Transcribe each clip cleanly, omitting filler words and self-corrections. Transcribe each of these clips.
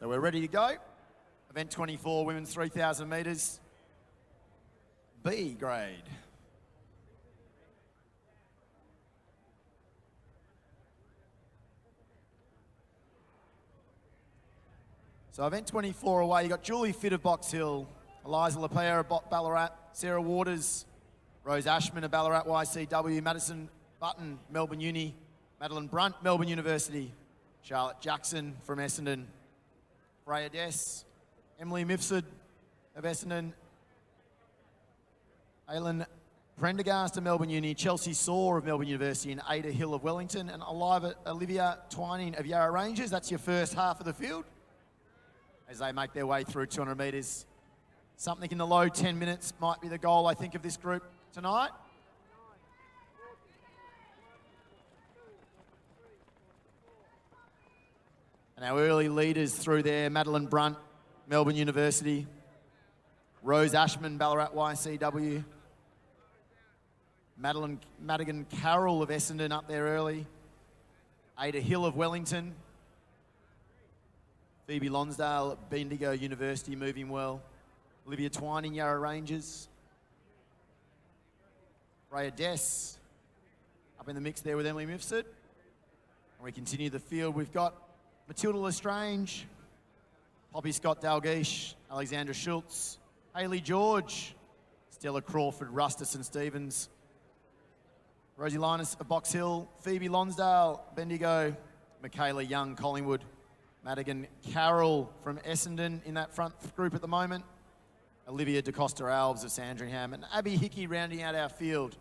So we're ready to go. Event 24, women's 3,000 metres, B grade. So event 24 away, you got Julie Fitt of Box Hill, Eliza Lapierre of Ballarat, Sarah Waters, Rose Ashman of Ballarat YCW, Madison Button, Melbourne Uni, Madeline Brunt, Melbourne University, Charlotte Jackson from Essendon, Freya Dess, Emily Mifsud of Essendon, Aileen Prendergast of Melbourne Uni, Chelsea Saw of Melbourne University, and Ada Hill of Wellington, and Olivia Twining of Yarra Rangers. That's your first half of the field as they make their way through 200 metres. Something in the low 10 minutes might be the goal, I think, of this group tonight. And our early leaders through there, Madeline Brunt, Melbourne University, Rose Ashman, Ballarat YCW, Madigan Carroll of Essendon up there early, Ada Hill of Wellington, Phoebe Lonsdale at Bendigo University moving well, Olivia Twining, Yarra Rangers, Freya Dess up in the mix there with Emily Mifsud. And we continue the field. We've got Matilda Lestrange, Poppy Scott Dalgeish, Alexandra Schultz, Hayley George, Stella Crawford, Rusterson Stevens, Rosie Linus of Box Hill, Phoebe Lonsdale, Bendigo, Michaela Young, Collingwood, Madigan Carroll from Essendon in that front group at the moment, Olivia DeCosta Alves of Sandringham, and Abby Hickey rounding out our field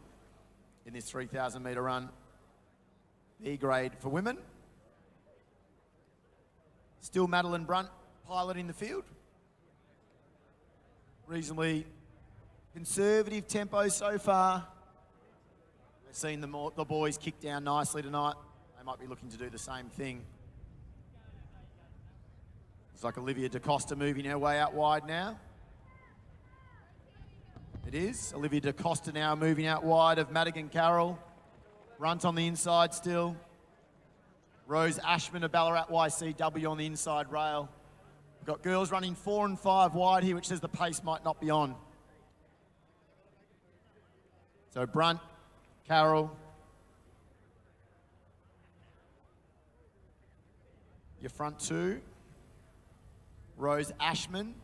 in this 3,000 metre run. B grade for women. Still Madeline Brunt piloting the field. Reasonably conservative tempo so far. We've seen the boys kick down nicely tonight. They might be looking to do the same thing. It's like Olivia DeCosta moving her way out wide now. It is. Olivia DeCosta now moving out wide of Madigan Carroll. Runt on the inside still. Rose Ashman of Ballarat YCW on the inside rail. We've got girls running 4 and 5 wide here, which says the pace might not be on. So Brunt, Carroll. Your front two. Rose Ashman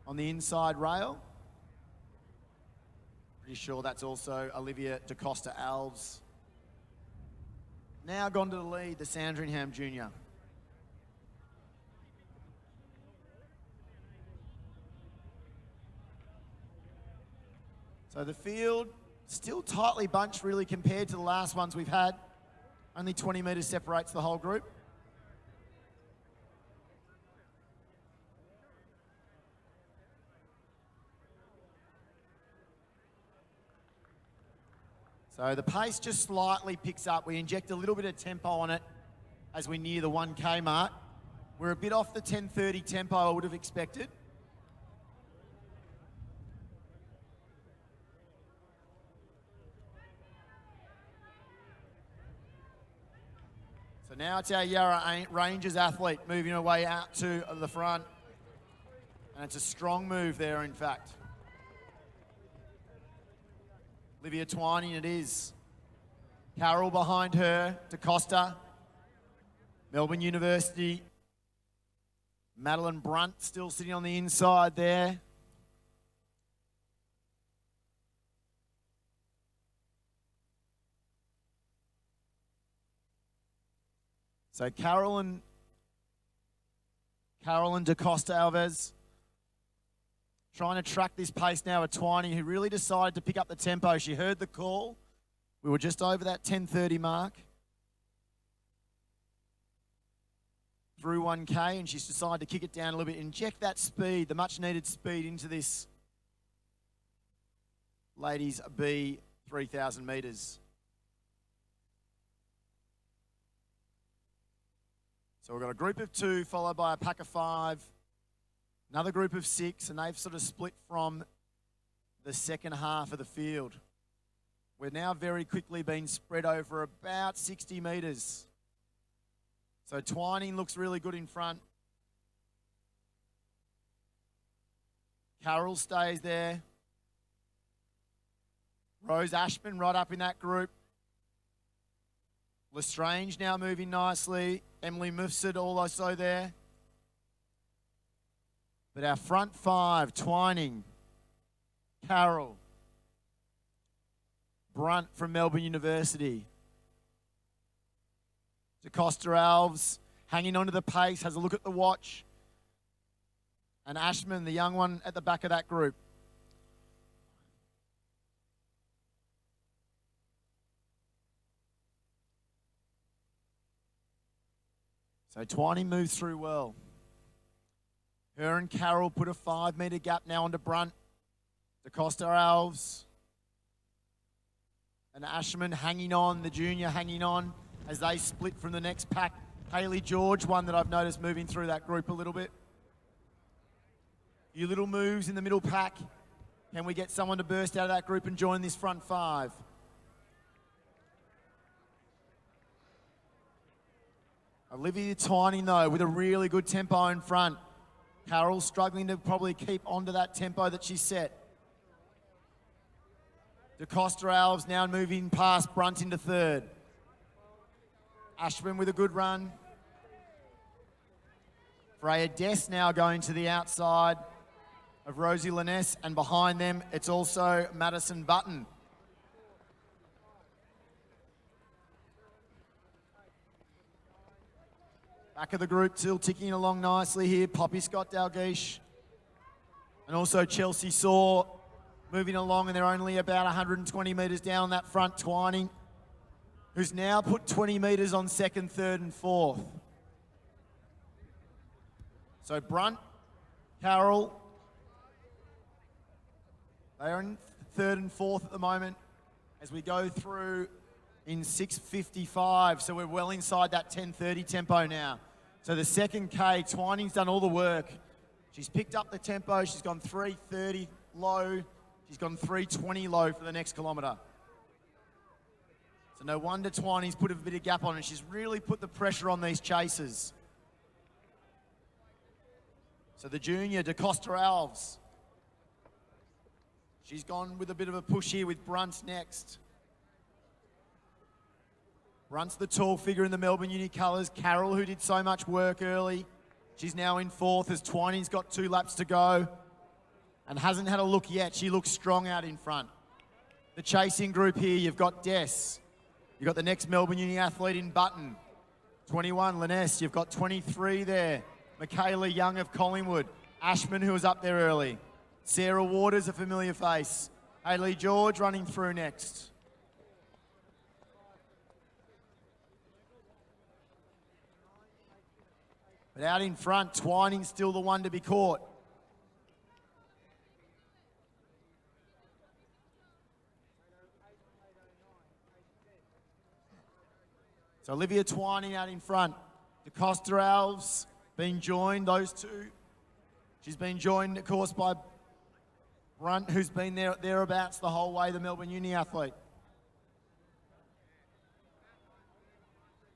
on the inside rail. Pretty sure that's also Olivia DeCosta Alves. Now gone to the lead, the Sandringham Junior. So the field still tightly bunched really compared to the last ones we've had. Only 20 metres separates the whole group. So the pace just slightly picks up. We inject a little bit of tempo on it as we near the 1K mark. We're a bit off the 10:30 tempo I would have expected. So now it's our Yarra Rangers athlete moving her way out to the front. And it's a strong move there, in fact. Olivia Twining it is. Carroll behind her, DeCosta. Melbourne University. Madeline Brunt still sitting on the inside there. So Carolyn DeCosta Alves trying to track this pace now with Twining, who really decided to pick up the tempo. She heard the call. We were just over that 10:30 mark. Through 1K, and she's decided to kick it down a little bit, inject that speed, the much-needed speed into this ladies B 3,000 metres. So we've got a group of 2 followed by a pack of 5. Another group of 6, and they've sort of split from the second half of the field. We're now very quickly being spread over about 60 metres. So Twining looks really good in front. Carroll stays there. Rose Ashman right up in that group. Lestrange now moving nicely. Emily Mufsid also there. But our front five, Twining, Carroll, Brunt from Melbourne University, DeCosta Alves hanging onto the pace, has a look at the watch, and Ashman, the young one at the back of that group. So Twining moves through well. Her and Carroll put a 5 metre gap now onto Brunt. DeCosta Alves and Ashman hanging on, the junior hanging on as they split from the next pack. Hayley George, one that I've noticed moving through that group a little bit. Few little moves in the middle pack. Can we get someone to burst out of that group and join this front five? Olivia Twining, though, with a really good tempo in front. Carroll struggling to probably keep onto that tempo that she set. DeCosta Alves now moving past Brunt into third. Ashman with a good run. Freya Dess now going to the outside of Rosie Liness, and behind them it's also Madison Button. Back of the group still ticking along nicely here. Poppy Scott Dalgleish and also Chelsea Saw moving along, and they're only about 120 metres down that front. Twining, who's now put 20 metres on second, third and fourth. So Brunt, Carroll, they are in third and fourth at the moment as we go through in 6:55. So we're well inside that 10:30 tempo now. So the second K, Twining's done all the work. She's picked up the tempo. She's gone 3:30 low. She's gone 3:20 low for the next kilometre. So no wonder Twining's put a bit of gap on, and she's really put the pressure on these chasers. So the junior, DeCosta Alves. She's gone with a bit of a push here with Brunt next. Brunt's the tall figure in the Melbourne Uni colours. Carroll, who did so much work early, she's now in fourth as Twining's got 2 laps to go and hasn't had a look yet. She looks strong out in front. The chasing group here, you've got Dess. You've got the next Melbourne Uni athlete in Button. 21, Liness. You've got 23 there. Michaela Young of Collingwood. Ashman, who was up there early. Sarah Waters, a familiar face. Hayley George running through next. But out in front, Twining's still the one to be caught. So Olivia Twining out in front. DeCosta Alves being joined, those two. She's been joined, of course, by Brunt, who's been thereabouts the whole way, the Melbourne Uni athlete.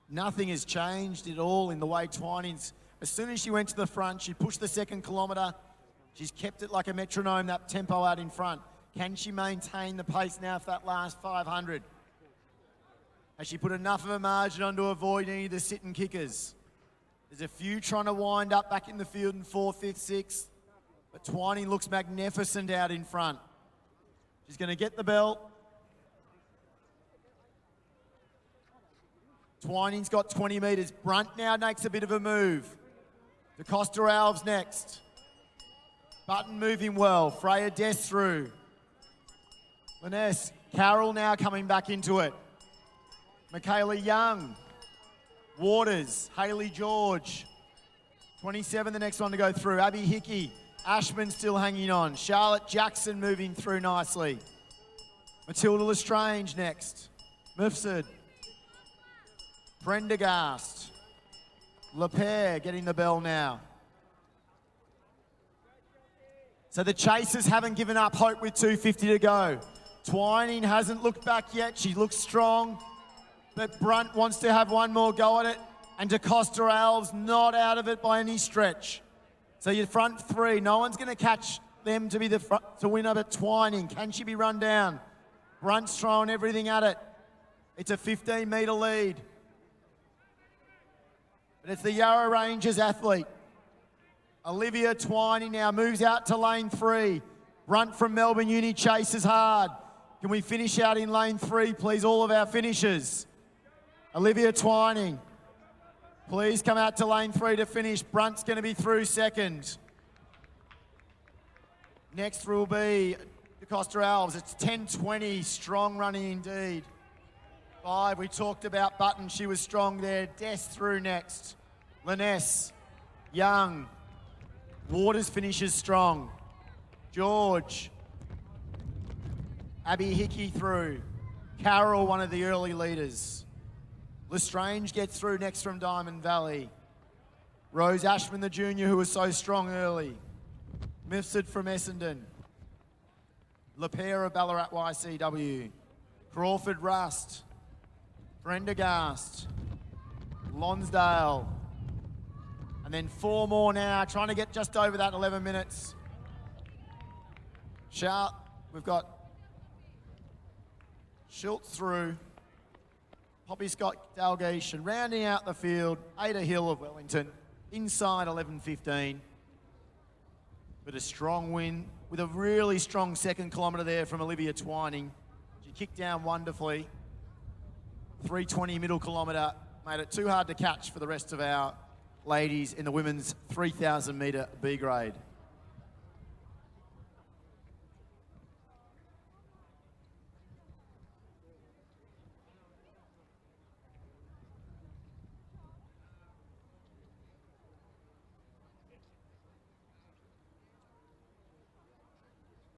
Nothing has changed at all in the way Twining's. As soon as she went to the front, she pushed the second kilometre. She's kept it like a metronome, that tempo out in front. Can she maintain the pace now for that last 500? Has she put enough of a margin on to avoid any of the sit and kickers? There's a few trying to wind up back in the field in 4th, 5th, 6th. But Twining looks magnificent out in front. She's going to get the belt. Twining's got 20 metres. Brunt now makes a bit of a move. DeCosta Alves next. Button moving well. Freya Dess through. Liness. Carroll now coming back into it. Michaela Young. Waters. Hayley George. 27, the next one to go through. Abby Hickey. Ashman still hanging on. Charlotte Jackson moving through nicely. Matilda Lestrange next. Mufsid. Prendergast. Lepere getting the bell now. So the chasers haven't given up hope with 2:50 to go. Twining hasn't looked back yet. She looks strong. But Brunt wants to have one more go at it. And DeCosta Alves not out of it by any stretch. So your front three, no one's going to catch them to be the to win up at Twining. Can she be run down? Brunt's throwing everything at it. It's a 15-metre lead. But it's the Yarra Rangers athlete. Olivia Twining now moves out to lane 3. Brunt from Melbourne Uni chases hard. Can we finish out in lane 3, please, all of our finishers? Olivia Twining, please come out to lane 3 to finish. Brunt's going to be through second. Next will be the Costa Alves. It's 10:20, strong running indeed. 5, we talked about Button, she was strong there. Des through next. Liness, Young, Waters finishes strong. George, Abby Hickey through. Carroll, one of the early leaders. Lestrange gets through next from Diamond Valley. Rose Ashman, the junior, who was so strong early. Mifsud from Essendon. LaPere of Ballarat YCW. Crawford Rust. Prendergast. Lonsdale. And then 4 more now, trying to get just over that 11 minutes. We've got Schultz through. Poppy Scott Dalgleish, and rounding out the field, Ada Hill of Wellington, inside 11:15. But a strong win with a really strong second kilometre there from Olivia Twining. She kicked down wonderfully. 3:20 middle kilometre, made it too hard to catch for the rest of our ladies in the women's 3,000 metre B grade.